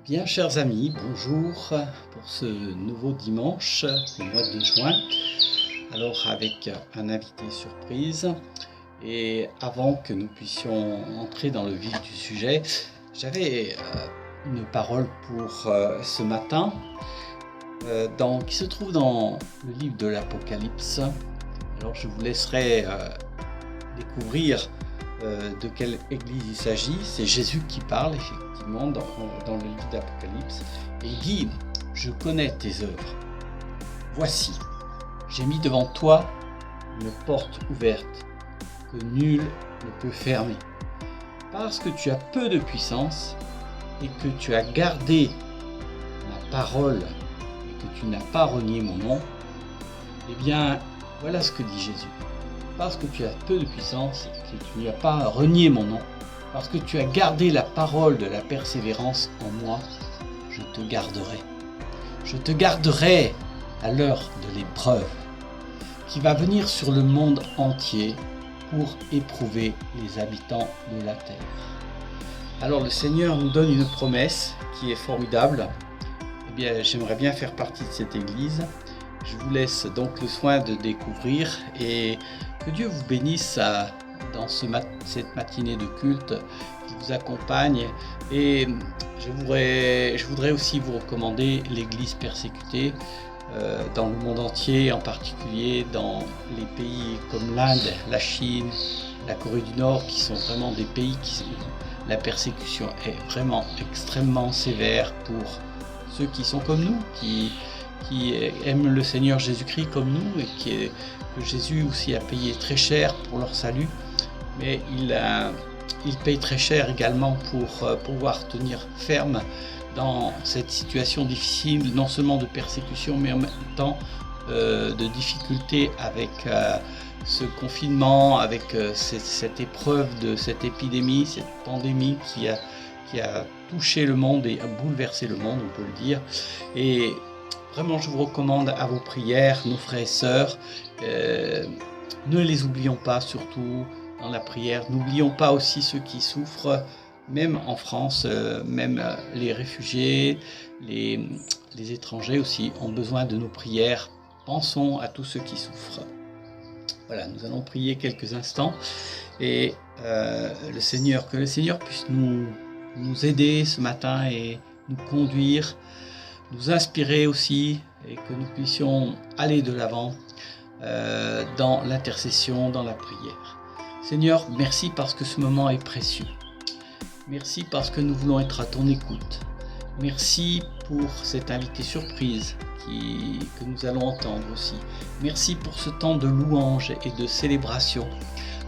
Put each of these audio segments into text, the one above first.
Bien, chers amis, bonjour pour ce nouveau dimanche du mois de juin. Alors, avec un invité surprise. Et avant que nous puissions entrer dans le vif du sujet, j'avais une parole pour ce matin qui se trouve dans le livre de l'Apocalypse. Alors, je vous laisserai découvrir de quelle église il s'agit. C'est Jésus qui parle effectivement dans le livre d'Apocalypse. Et il dit: je connais tes œuvres. Voici, j'ai mis devant toi une porte ouverte que nul ne peut fermer. Parce que tu as peu de puissance et que tu as gardé ma parole et que tu n'as pas renié mon nom, eh bien, voilà ce que dit Jésus. Parce que tu as peu de puissance et que tu n'as pas renié mon nom, parce que tu as gardé la parole de la persévérance en moi, je te garderai. Je te garderai à l'heure de l'épreuve qui va venir sur le monde entier pour éprouver les habitants de la terre. Alors le Seigneur nous donne une promesse qui est formidable. Eh bien, j'aimerais bien faire partie de cette église. Je vous laisse donc le soin de découvrir et que Dieu vous bénisse dans cette matinée de culte qui vous accompagne. Et je voudrais aussi vous recommander l'Église persécutée dans le monde entier, en particulier dans les pays comme l'Inde, la Chine, la Corée du Nord, qui sont vraiment des pays où la persécution est vraiment extrêmement sévère pour ceux qui sont comme nous, qui aiment le Seigneur Jésus-Christ comme nous et que Jésus aussi a payé très cher pour leur salut, mais il paye très cher également pour pouvoir tenir ferme dans cette situation difficile, non seulement de persécution, mais en même temps de difficulté avec ce confinement, avec cette épreuve de cette épidémie, cette pandémie qui a touché le monde et a bouleversé le monde, on peut le dire. Et vraiment, je vous recommande à vos prières, nos frères et sœurs. Ne les oublions pas, surtout dans la prière. N'oublions pas aussi ceux qui souffrent, même en France, même les réfugiés, les étrangers aussi ont besoin de nos prières. Pensons à tous ceux qui souffrent. Voilà, nous allons prier quelques instants et que le Seigneur puisse nous aider ce matin et nous conduire, nous inspirer aussi, et que nous puissions aller de l'avant dans l'intercession, dans la prière. Seigneur, merci parce que ce moment est précieux. Merci parce que nous voulons être à ton écoute. Merci pour cette invitée surprise que nous allons entendre aussi. Merci pour ce temps de louange et de célébration.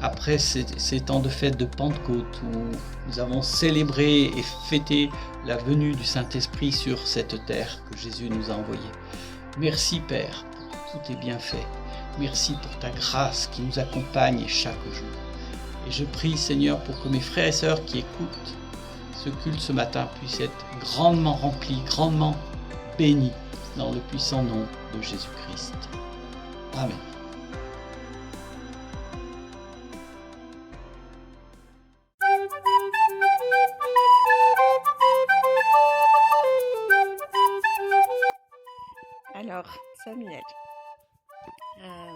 Après ces temps de fête de Pentecôte où nous avons célébré et fêté la venue du Saint-Esprit sur cette terre que Jésus nous a envoyée. Merci Père pour tous tes bienfaits. Merci pour ta grâce qui nous accompagne chaque jour. Et je prie Seigneur pour que mes frères et sœurs qui écoutent ce culte ce matin puissent être grandement remplis, grandement bénis dans le puissant nom de Jésus-Christ. Amen. Alors, Samuel,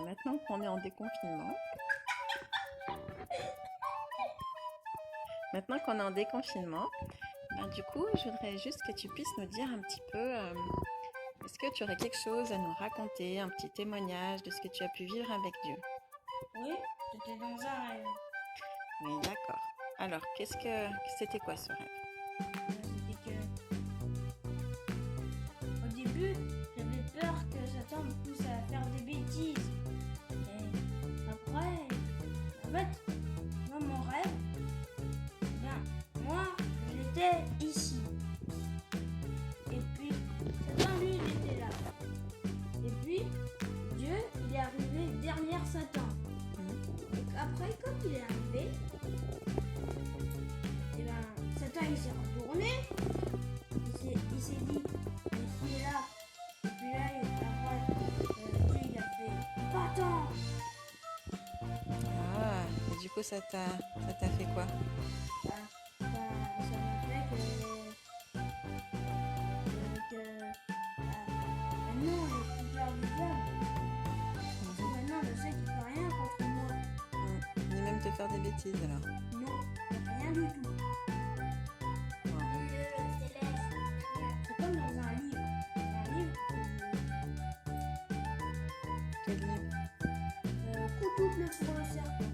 maintenant qu'on est en déconfinement, du coup, je voudrais juste que tu puisses nous dire un petit peu, est-ce que tu aurais quelque chose à nous raconter, un petit témoignage de ce que tu as pu vivre avec Dieu? Oui, j'étais dans un rêve. Oui, d'accord. Alors, c'était quoi ce rêve? C'était que, au début, j'avais peur que Satan me pousse à faire des bêtises. Et après, en fait, dans mon rêve, moi, j'étais ici. Et puis, Satan, lui, il était là. Et puis, Dieu, il est arrivé derrière Satan. Et après, quand il est arrivé, et Satan, il s'est retourné. Il s'est dit, mais qui est là? Et puis là, après, Dieu, il a fait, va-t'en. Ah, et du coup, ça t'a fait quoi? Ça m'a fait que bêtises alors. Non, rien du tout. Wow. C'est comme dans un livre. Un livre, Quel livre? Coucou pour le serpent.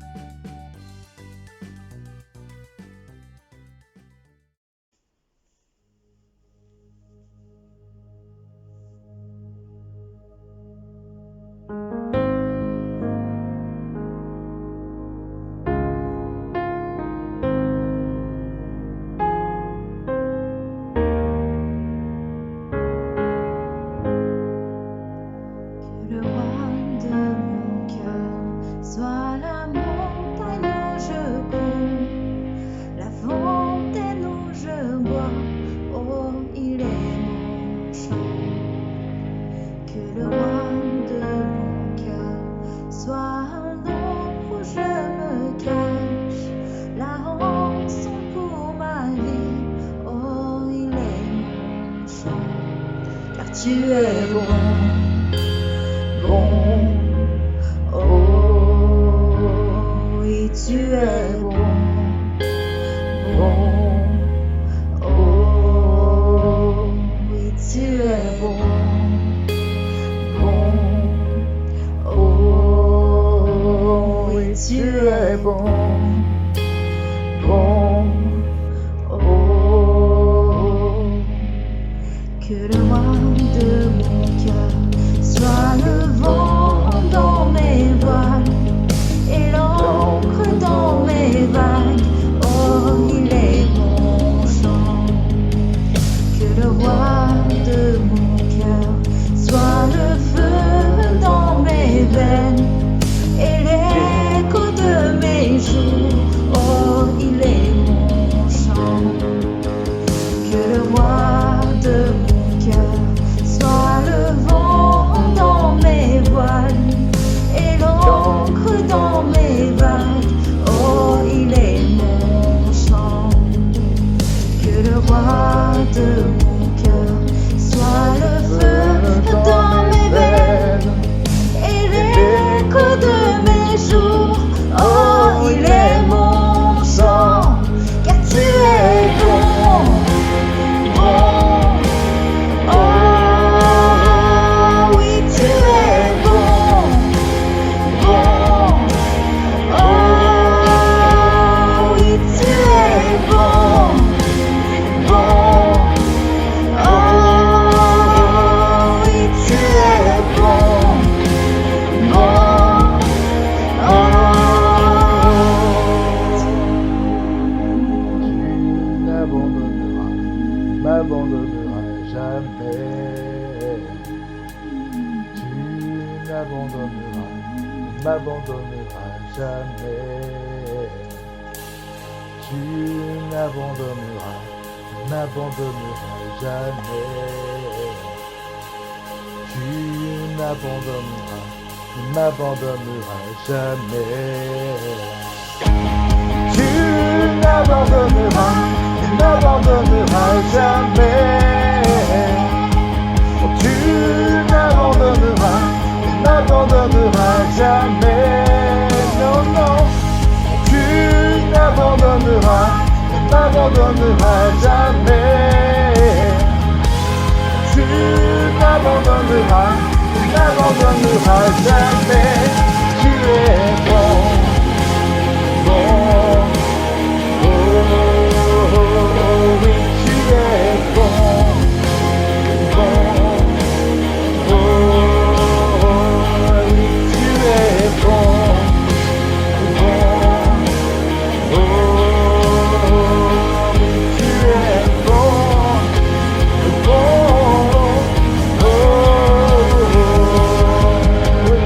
Que le roi de mon cœur soit la montagne où je cours, la fontaine où je bois, oh, il est mon chant. Que le roi de mon cœur soit l'ombre où je me cache, la rançon pour ma vie, oh, il est mon chant. Car tu es bon. Bon, oh, oui, tu es bon, bon, oh, oui, tu es bon, bon, oh, oui, tu es bon, bon, oh, que le roi de mon cœur soit le vent dans mes voiles et l'encre dans mes vagues, oh, il est mon chant. Que le roi de mon cœur soit le feu dans mes veines et l'écho de mes jours, oh, il est mon chant. Que le roi de mon cœur soit le vent dans mes voiles et l'encre dans mes vagues, oh, il est mon chant. Que le roi de mon cœur soit le feu dans mes veines et l'écho de mes jours, oh, il est mon chant. Car tu es bon, bon, oh, oui, tu es bon, bon, oh, oui, tu es bon, bon, oh, oui, tu es bon, bon, Tu n'abandonneras jamais. Tu m'abandonneras jamais. Tu m'abandonneras jamais. Tu m'abandonneras jamais. Tu n'abandonneras jamais. Tu n'abandonneras jamais. Non, non. Tu n'abandonneras jamais. Tu n'abandonneras jamais. Tu es bon, bon, oh, oui, tu es bon, bon, oh, oui, tu es bon, bon, oh, oui, tu es bon, bon, oh, oui.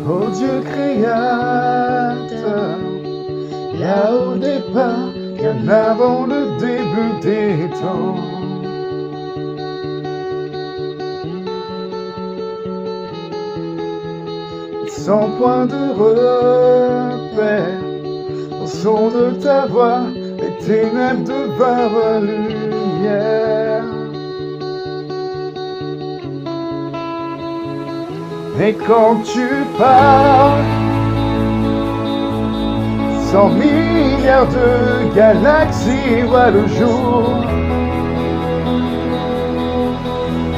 Ô Dieu créateur, là au départ, bien avant le début des temps. Sans point de repère, au son de ta voix, les ténèbres devinrent lumière. Et quand tu parles, 100 milliards de galaxies voient le jour.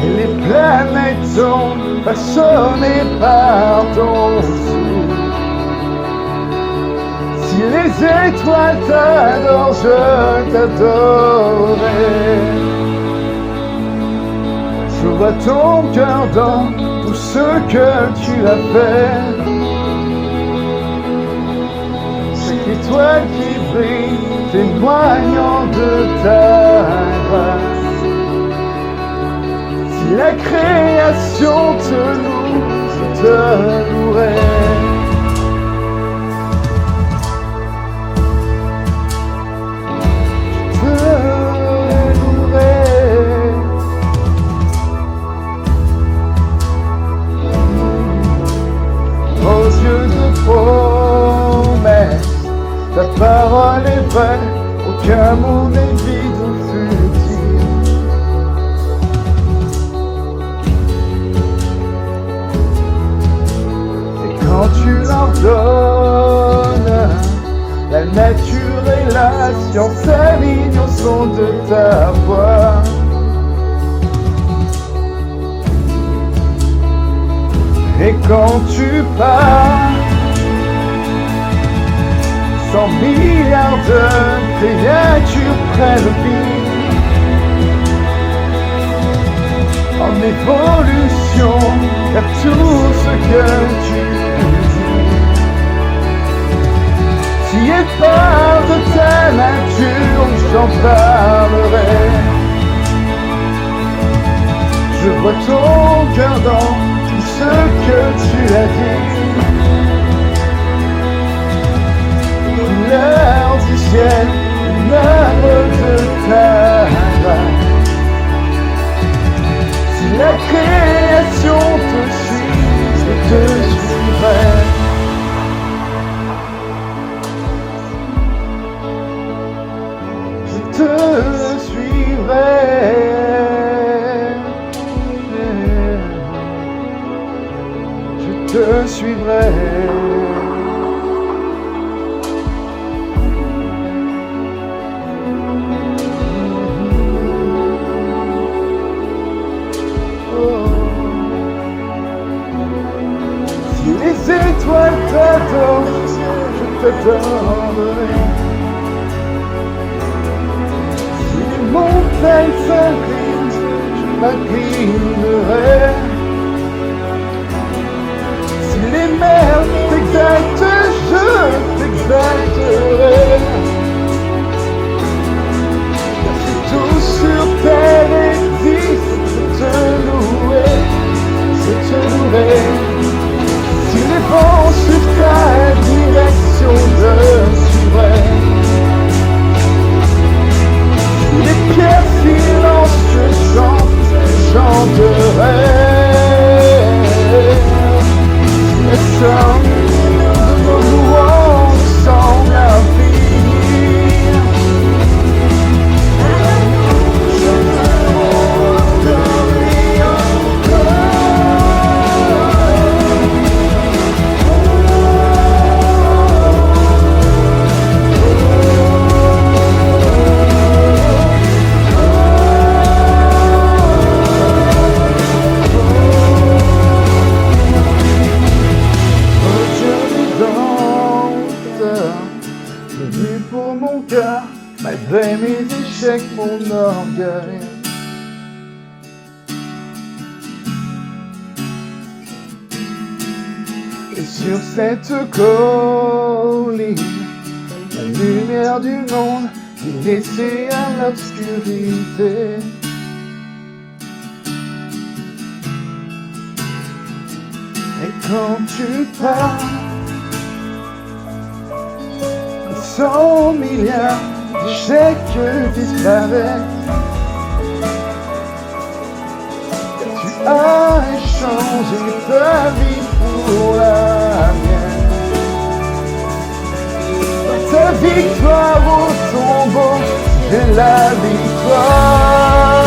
Et les planètes sont façonnées par ton souffle. Si les étoiles t'adorent, je t'adorerai. Je vois ton cœur dans tout ce que tu as fait. Chaque étoile qui brille, témoignant de ta grâce. Si la création te loue, je te louerai. Je te louerai. Oh Dieu de promesses, ta parole est vraie, aucun mot n'est vide ou futile. Et quand tu l'ordonnes, la nature et la science s'alignent au son de ta voix. Et quand tu pars, 100 milliards de créatures prennent vie en évolution vers tout ce que tu dis. Qui est part de ta nature, j'en parlerai. Je vois ton cœur dans tout ce que tu as dit. Couleur du ciel, une œuvre de ta main. Si la création te suit, je te suivrai. Je te suivrai. Je te suivrai. Si les étoiles t'adorent, je t'adorerai. Si les montagnes s'inclinent, je m'inclinerai. Si les mers t'exaltent, je t'exalterai. Car si tout sur terre existe, je te louerai, je te louerai. Si les vents suivent ta direction, je suivrai. Si les pierres silencieuses chantent, je chanterai. Et somme de nos louanges semble infinie. Je t'adorerai encore. Venu pour mon cœur, malgré mes échecs, mon orgueil. Et sur cette colline, la lumière du monde est laissée à l'obscurité. Et quand tu pars. 100 milliards d'échecs disparaissent. Tu as échangé ta vie pour la mienne. Dans ta victoire au tombeau, j'ai la victoire.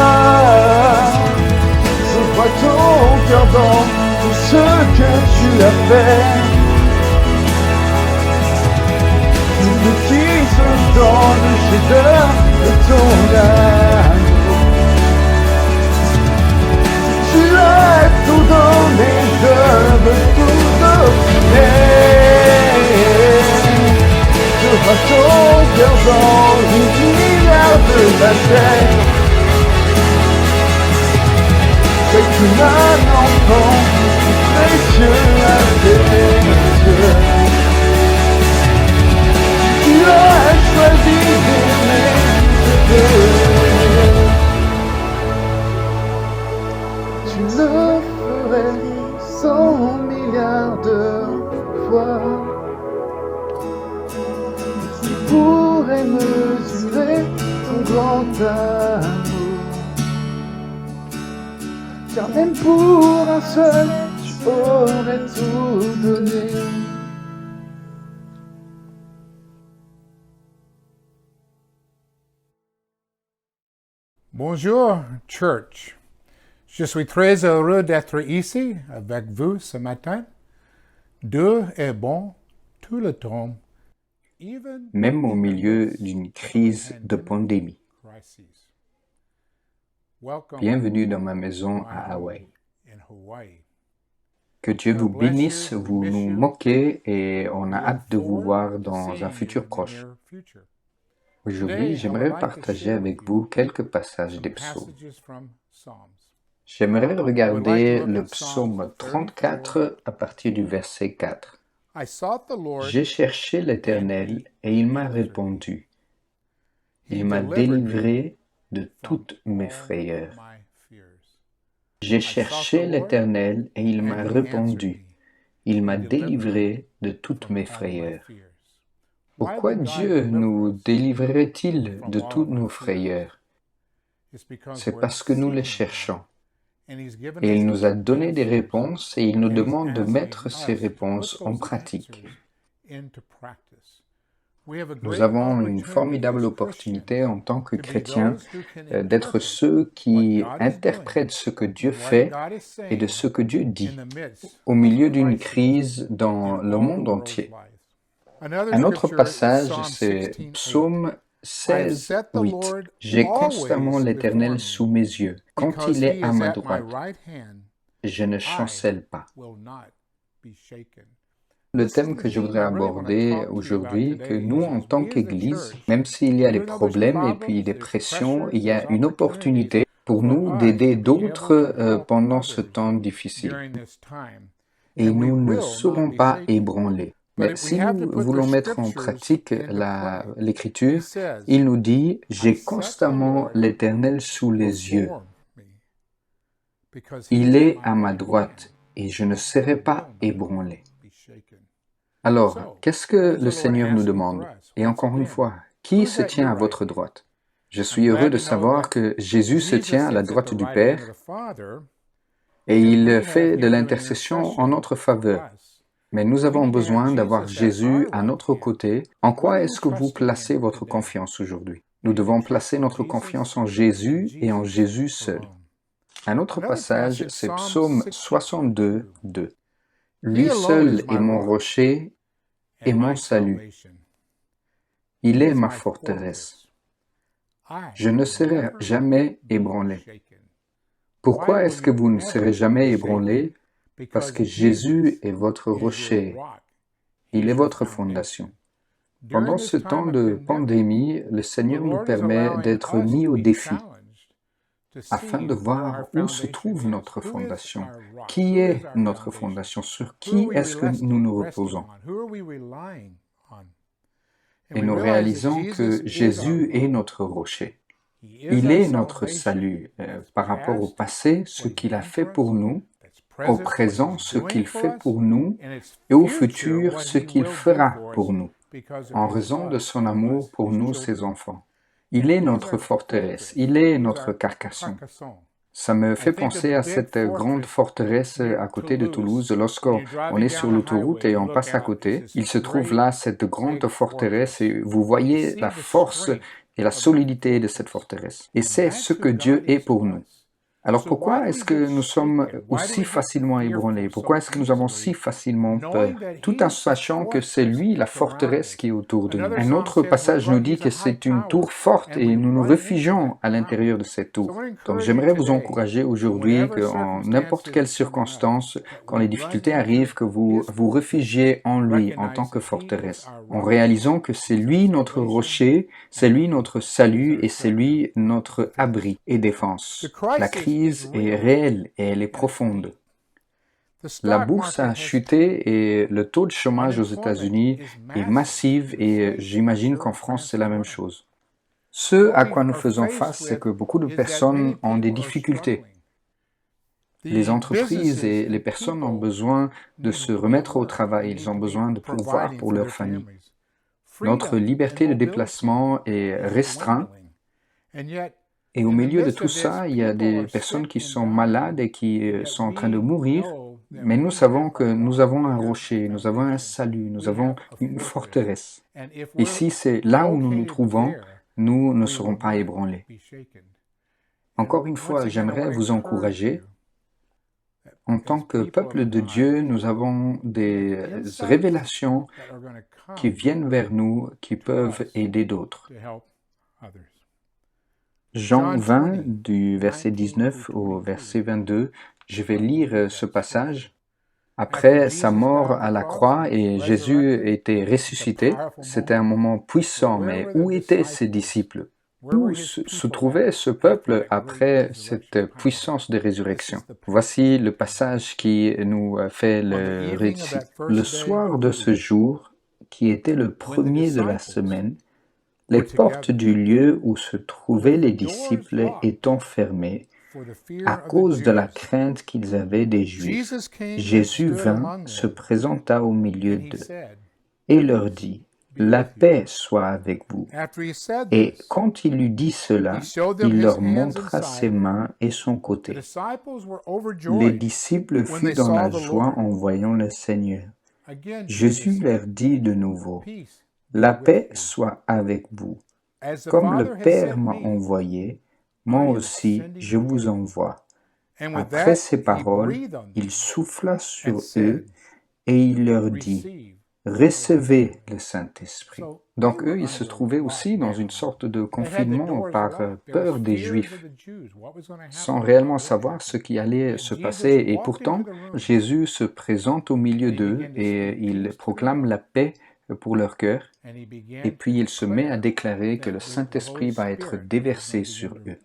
Je vois ton cœur dans tout ce que tu as fait. Tout qui se donne le chef-d'œuvre de ton amour. Tu as tout donné, je veux tout donner. Je vois ton cœur dans l'univers de la terre. C'est comme un enfant précieux à tes yeux. Tu as choisi d'aimer, tu le ferais 100 milliards de fois. Tu pourrais mesurer ton grand amour. Car même pour un seul, tu aurais tout donné. Bonjour, Church. Je suis très heureux d'être ici avec vous ce matin. Dieu est bon tout le temps, même au milieu d'une crise de pandémie. Bienvenue dans ma maison à Hawaï. Que Dieu vous bénisse, vous nous moquez et on a hâte de vous voir dans un futur proche. Aujourd'hui, j'aimerais partager avec vous quelques passages des psaumes. J'aimerais regarder le psaume 34 à partir du verset 4. J'ai cherché l'Éternel et il m'a répondu. Il m'a délivré de toutes mes frayeurs. J'ai cherché l'Éternel et il m'a répondu. Il m'a délivré de toutes mes frayeurs. Pourquoi Dieu nous délivrerait-il de toutes nos frayeurs? C'est parce que nous les cherchons. Et il nous a donné des réponses et il nous demande de mettre ces réponses en pratique. Nous avons une formidable opportunité en tant que chrétiens d'être ceux qui interprètent ce que Dieu fait et de ce que Dieu dit au milieu d'une crise dans le monde entier. Un autre passage, c'est Psaume 16, 8. J'ai constamment l'Éternel sous mes yeux. Quand il est à ma droite, je ne chancelle pas. Le thème que je voudrais aborder aujourd'hui, que nous, en tant qu'Église, même s'il y a des problèmes et puis des pressions, il y a une opportunité pour nous d'aider d'autres pendant ce temps difficile. Et nous ne serons pas ébranlés. Mais si nous voulons mettre en pratique l'Écriture, il nous dit « J'ai constamment l'Éternel sous les yeux. Il est à ma droite et je ne serai pas ébranlé. » Alors, qu'est-ce que le Seigneur nous demande? Et encore une fois, qui se tient à votre droite? Je suis heureux de savoir que Jésus se tient à la droite du Père et il fait de l'intercession en notre faveur. Mais nous avons besoin d'avoir Jésus à notre côté. En quoi est-ce que vous placez votre confiance aujourd'hui? Nous devons placer notre confiance en Jésus et en Jésus seul. Un autre passage, c'est Psaume 62, 2. Lui seul est mon rocher et mon salut. Il est ma forteresse. Je ne serai jamais ébranlé. Pourquoi est-ce que vous ne serez jamais ébranlé? Parce que Jésus est votre rocher. Il est votre fondation. Pendant ce temps de pandémie, le Seigneur nous permet d'être mis au défi afin de voir où se trouve notre fondation. Qui est notre fondation? Sur qui est-ce que nous nous reposons? Et nous réalisons que Jésus est notre rocher. Il est notre salut par rapport au passé, ce qu'il a fait pour nous, au présent ce qu'il fait pour nous et au futur ce qu'il fera pour nous, en raison de son amour pour nous, ses enfants. Il est notre forteresse, il est notre Carcassonne. Ça me fait penser à cette grande forteresse à côté de Toulouse. Lorsqu'on est sur l'autoroute et on passe à côté, il se trouve là cette grande forteresse et vous voyez la force et la solidité de cette forteresse. Et c'est ce que Dieu est pour nous. Alors pourquoi est-ce que nous sommes aussi facilement ébranlés? Pourquoi est-ce que nous avons si facilement peur? Tout en sachant que c'est lui la forteresse qui est autour de nous. Un autre passage nous dit que c'est une tour forte et nous nous réfugions à l'intérieur de cette tour. Donc j'aimerais vous encourager aujourd'hui qu'en n'importe quelle circonstance, quand les difficultés arrivent, que vous vous réfugiez en lui en tant que forteresse, en réalisant que c'est lui notre rocher, c'est lui notre salut et c'est lui notre abri et défense. La crise est réelle et elle est profonde. La bourse a chuté et le taux de chômage aux États-Unis est massif et j'imagine qu'en France c'est la même chose. Ce à quoi nous faisons face, c'est que beaucoup de personnes ont des difficultés. Les entreprises et les personnes ont besoin de se remettre au travail, ils ont besoin de pourvoir pour leur famille. Notre liberté de déplacement est restreinte. Et au milieu de tout ça, il y a des personnes qui sont malades et qui sont en train de mourir, mais nous savons que nous avons un rocher, nous avons un salut, nous avons une forteresse. Et si c'est là où nous nous trouvons, nous ne serons pas ébranlés. Encore une fois, j'aimerais vous encourager. En tant que peuple de Dieu, nous avons des révélations qui viennent vers nous, qui peuvent aider d'autres. Jean 20, du verset 19 au verset 22, je vais lire ce passage. Après sa mort à la croix et Jésus était ressuscité, c'était un moment puissant, mais où étaient ses disciples? Où se trouvait ce peuple après cette puissance de résurrection? Voici le passage qui nous fait le récit. Le soir de ce jour, qui était le premier de la semaine, les portes du lieu où se trouvaient les disciples étant fermées, à cause de la crainte qu'ils avaient des Juifs, Jésus vint, se présenta au milieu d'eux, et leur dit, « La paix soit avec vous. » Et quand il eut dit cela, il leur montra ses mains et son côté. Les disciples furent dans la joie en voyant le Seigneur. Jésus leur dit de nouveau, « La paix soit avec vous. Comme le Père m'a envoyé, moi aussi je vous envoie. » Après ces paroles, il souffla sur eux et il leur dit, « Recevez le Saint-Esprit. » Donc eux, ils se trouvaient aussi dans une sorte de confinement par peur des Juifs, sans réellement savoir ce qui allait se passer. Et pourtant, Jésus se présente au milieu d'eux et il proclame la paix pour leur cœur. Et puis il se met à déclarer que le Saint-Esprit va être déversé sur eux.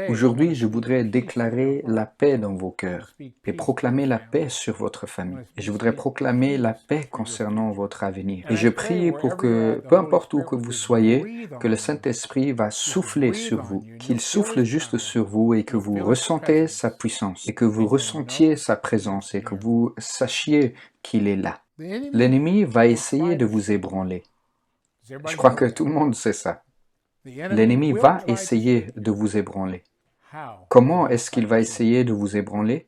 Aujourd'hui, je voudrais déclarer la paix dans vos cœurs et proclamer la paix sur votre famille. Et je voudrais proclamer la paix concernant votre avenir. Et je prie pour que, peu importe où que vous soyez, que le Saint-Esprit va souffler sur vous, qu'il souffle juste sur vous et que vous ressentez sa puissance, et que vous ressentiez sa présence et que vous sachiez qu'il est là. L'ennemi va essayer de vous ébranler. Je crois que tout le monde sait ça. L'ennemi va essayer de vous ébranler. Comment est-ce qu'il va essayer de vous ébranler?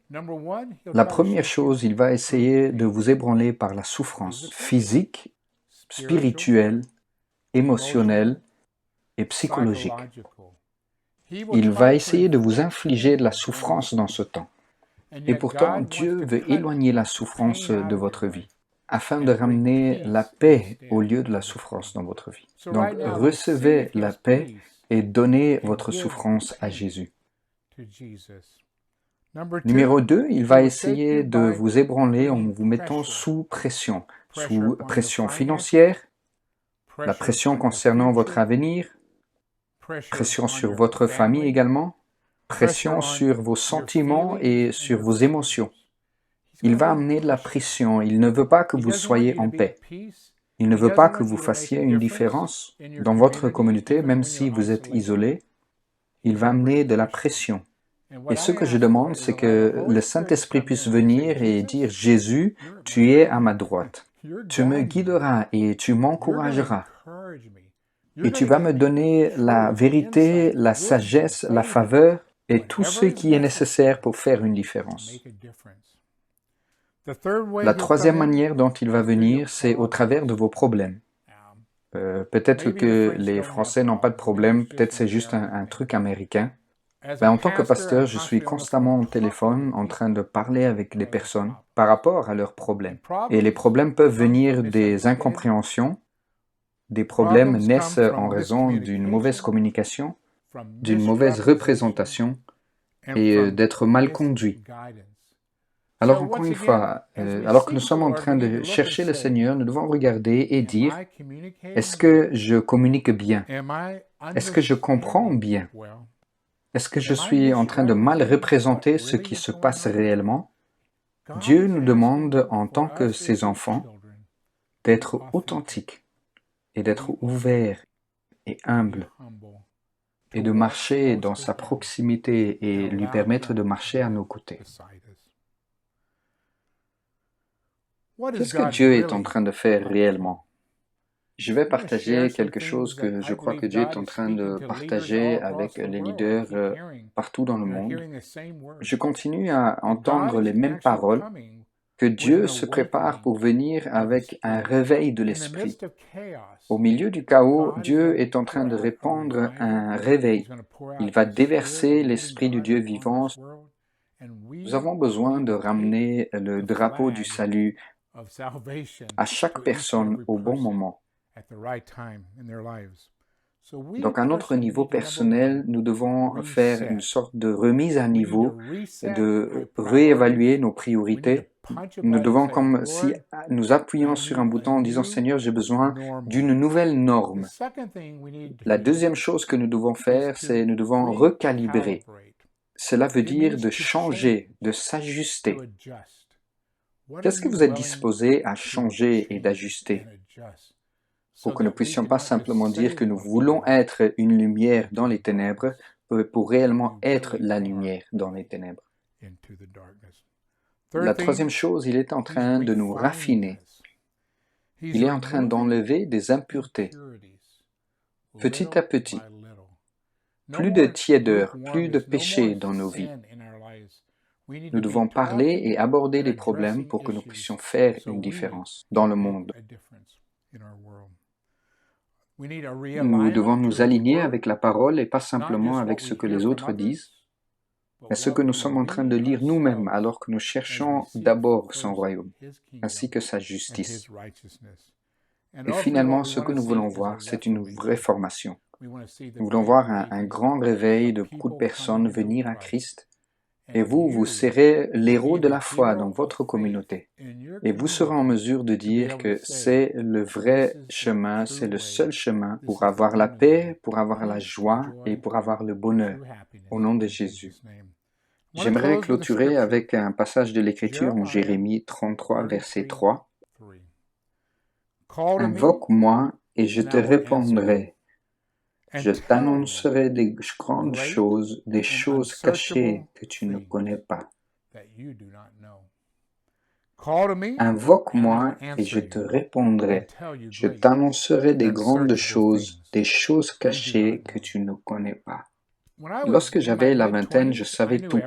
La première chose, il va essayer de vous ébranler par la souffrance physique, spirituelle, émotionnelle et psychologique. Il va essayer de vous infliger de la souffrance dans ce temps. Et pourtant, Dieu veut éloigner la souffrance de votre vie, afin de ramener la paix au lieu de la souffrance dans votre vie. Donc, recevez la paix et donnez votre souffrance à Jésus. Numéro 2, il va essayer de vous ébranler en vous mettant sous pression financière, la pression concernant votre avenir, pression sur votre famille également, pression sur vos sentiments et sur vos émotions. Il va amener de la pression. Il ne veut pas que vous soyez en paix. Il ne veut pas que vous fassiez une différence dans votre communauté, même si vous êtes isolé. Il va amener de la pression. Et ce que je demande, c'est que le Saint-Esprit puisse venir et dire, Jésus, tu es à ma droite. Tu me guideras et tu m'encourageras. Et tu vas me donner la vérité, la sagesse, la faveur et tout ce qui est nécessaire pour faire une différence. La troisième manière dont il va venir, c'est au travers de vos problèmes. Peut-être que les Français n'ont pas de problème, peut-être c'est juste un truc américain. En tant que pasteur, je suis constamment au téléphone en train de parler avec des personnes par rapport à leurs problèmes. Et les problèmes peuvent venir des incompréhensions. Des problèmes naissent en raison d'une mauvaise communication, d'une mauvaise représentation et d'être mal conduit. Alors encore une fois, alors que nous sommes en train de chercher le Seigneur, nous devons regarder et dire, est-ce que je communique bien? Est-ce que je comprends bien? Est-ce que je suis en train de mal représenter ce qui se passe réellement? Dieu nous demande, en tant que ses enfants, d'être authentiques et d'être ouverts et humbles et de marcher dans sa proximité et lui permettre de marcher à nos côtés. Qu'est-ce que Dieu est en train de faire réellement? Je vais partager quelque chose que je crois que Dieu est en train de partager avec les leaders partout dans le monde. Je continue à entendre les mêmes paroles, que Dieu se prépare pour venir avec un réveil de l'esprit. Au milieu du chaos, Dieu est en train de répandre un réveil. Il va déverser l'esprit du Dieu vivant. Nous avons besoin de ramener le drapeau du salut à chaque personne au bon moment. Donc, à notre niveau personnel, nous devons faire une sorte de remise à niveau, de réévaluer nos priorités. Nous devons, comme si nous appuyons sur un bouton en disant « Seigneur, j'ai besoin d'une nouvelle norme ». La deuxième chose que nous devons faire, c'est nous devons recalibrer. Cela veut dire de changer, de s'ajuster. Qu'est-ce que vous êtes disposé à changer et d'ajuster pour que nous ne puissions pas simplement dire que nous voulons être une lumière dans les ténèbres pour réellement être la lumière dans les ténèbres. La troisième chose, il est en train de nous raffiner. Il est en train d'enlever des impuretés, petit à petit. Plus de tiédeur, plus de péché dans nos vies. Nous devons parler et aborder les problèmes pour que nous puissions faire une différence dans le monde. Nous devons nous aligner avec la parole et pas simplement avec ce que les autres disent, mais ce que nous sommes en train de lire nous-mêmes alors que nous cherchons d'abord son royaume, ainsi que sa justice. Et finalement, ce que nous voulons voir, c'est une vraie formation. Nous voulons voir un grand réveil de beaucoup de personnes venir à Christ. Et vous serez l'héros de la foi dans votre communauté. Et vous serez en mesure de dire que c'est le vrai chemin, c'est le seul chemin pour avoir la paix, pour avoir la joie et pour avoir le bonheur. Au nom de Jésus. J'aimerais clôturer avec un passage de l'Écriture en Jérémie 33, verset 3. « Invoque-moi et je te répondrai. Je t'annoncerai des grandes choses, des choses cachées que tu ne connais pas. Invoque-moi et je te répondrai. Je t'annoncerai des grandes choses, des choses cachées que tu ne connais pas. » Lorsque j'avais la vingtaine, je savais tout.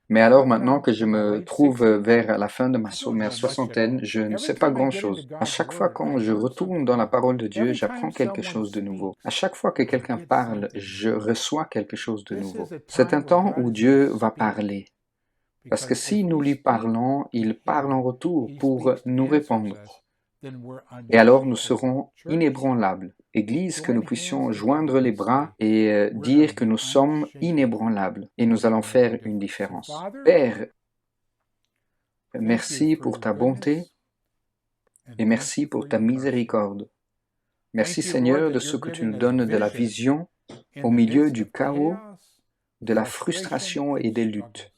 Mais alors maintenant que je me trouve vers la fin de ma soixantaine, je ne sais pas grand-chose. À chaque fois quand je retourne dans la parole de Dieu, j'apprends quelque chose de nouveau. À chaque fois que quelqu'un parle, je reçois quelque chose de nouveau. C'est un temps où Dieu va parler. Parce que si nous lui parlons, il parle en retour pour nous répondre. Et alors nous serons inébranlables. Église, que nous puissions joindre les bras et dire que nous sommes inébranlables et nous allons faire une différence. Père, merci pour ta bonté et merci pour ta miséricorde. Merci Seigneur de ce que tu nous donnes de la vision au milieu du chaos, de la frustration et des luttes.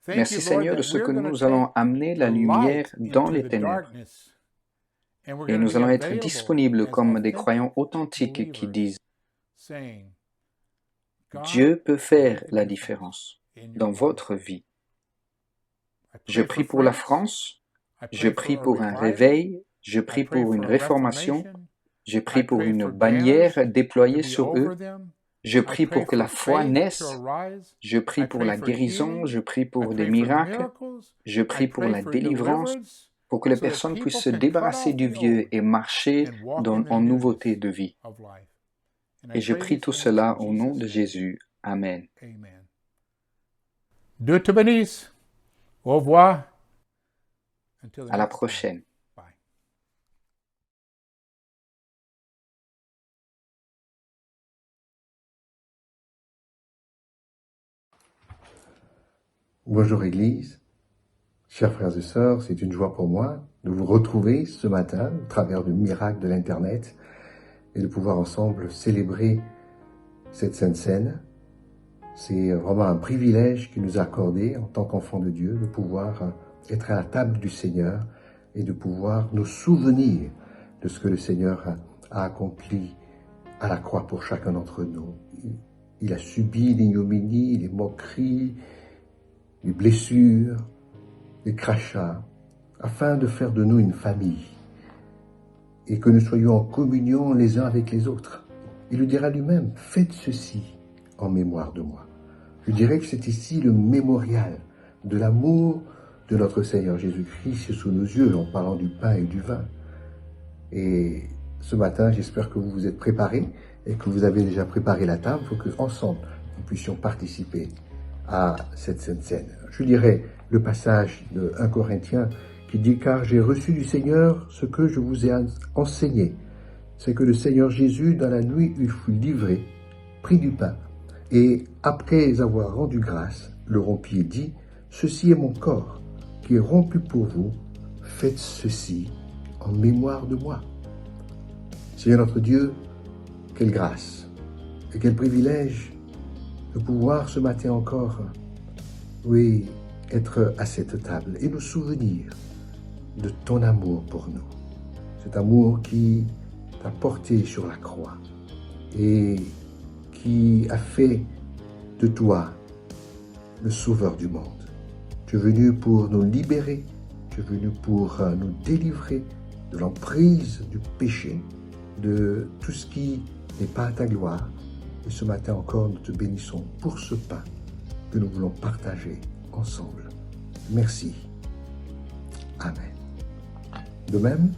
Merci Seigneur de ce que nous allons amener la lumière dans les ténèbres. Et nous allons être disponibles comme des croyants authentiques qui disent Dieu peut faire la différence dans votre vie. Je prie pour la France, je prie pour un réveil, je prie pour une réformation, je prie pour une bannière déployée sur eux, je prie pour que la foi naisse, je prie pour la guérison, je prie pour des miracles, je prie pour la délivrance, pour que les personnes puissent se débarrasser du vieux et marcher en nouveauté de vie. Et je prie tout cela au nom de Jésus. Amen. Dieu te bénisse. Au revoir. À la prochaine. Bonjour Église, chers frères et sœurs, c'est une joie pour moi de vous retrouver ce matin au travers du miracle de l'Internet et de pouvoir ensemble célébrer cette Sainte Seine. C'est vraiment un privilège qui nous a accordé en tant qu'enfants de Dieu de pouvoir être à la table du Seigneur et de pouvoir nous souvenir de ce que le Seigneur a accompli à la croix pour chacun d'entre nous. Il a subi l'ignominie, les moqueries, les blessures, les crachats, afin de faire de nous une famille et que nous soyons en communion les uns avec les autres. Il le dira lui-même, faites ceci en mémoire de moi. Je dirais que c'est ici le mémorial de l'amour de notre Seigneur Jésus-Christ sous nos yeux en parlant du pain et du vin. Et ce matin, j'espère que vous vous êtes préparés et que vous avez déjà préparé la table pour qu'ensemble nous puissions participer à cette Sainte Seine. Je dirais le passage de 1 Corinthiens qui dit « Car j'ai reçu du Seigneur ce que je vous ai enseigné, c'est que le Seigneur Jésus, dans la nuit où il fut livré, prit du pain, et après avoir rendu grâce, le rompit et dit « Ceci est mon corps, qui est rompu pour vous, faites ceci en mémoire de moi. » Seigneur notre Dieu, quelle grâce et quel privilège de pouvoir ce matin encore, oui, être à cette table et nous souvenir de ton amour pour nous. Cet amour qui t'a porté sur la croix et qui a fait de toi le sauveur du monde. Tu es venu pour nous libérer, tu es venu pour nous délivrer de l'emprise du péché, de tout ce qui n'est pas à ta gloire. Et ce matin encore, nous te bénissons pour ce pain que nous voulons partager ensemble. Merci. Amen. De même,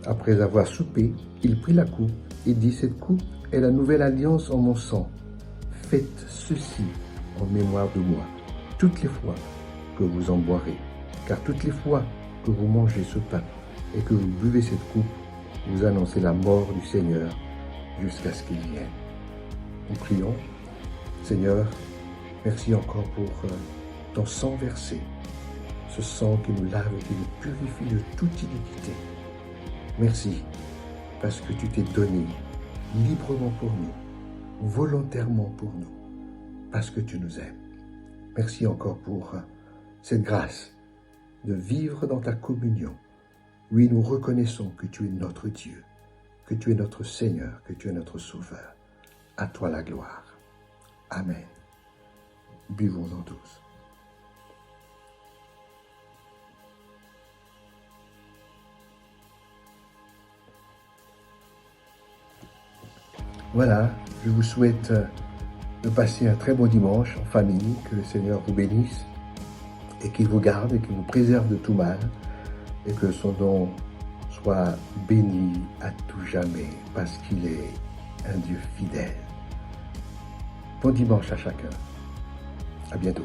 après avoir soupé, il prit la coupe et dit « Cette coupe est la nouvelle alliance en mon sang. Faites ceci en mémoire de moi, toutes les fois que vous en boirez. Car toutes les fois que vous mangez ce pain et que vous buvez cette coupe, vous annoncez la mort du Seigneur jusqu'à ce qu'il vienne. » Nous prions. Seigneur, merci encore pour ton sang versé, ce sang qui nous lave et qui nous purifie de toute iniquité. Merci parce que tu t'es donné librement pour nous, volontairement pour nous, parce que tu nous aimes. Merci encore pour cette grâce de vivre dans ta communion. Oui, nous reconnaissons que tu es notre Dieu, que tu es notre Seigneur, que tu es notre Sauveur. À toi la gloire. Amen. Buvons-en tous. Voilà, je vous souhaite de passer un très bon dimanche en famille, que le Seigneur vous bénisse et qu'il vous garde et qu'il vous préserve de tout mal et que son nom soit béni à tout jamais parce qu'il est un Dieu fidèle. Bon dimanche à chacun. À bientôt.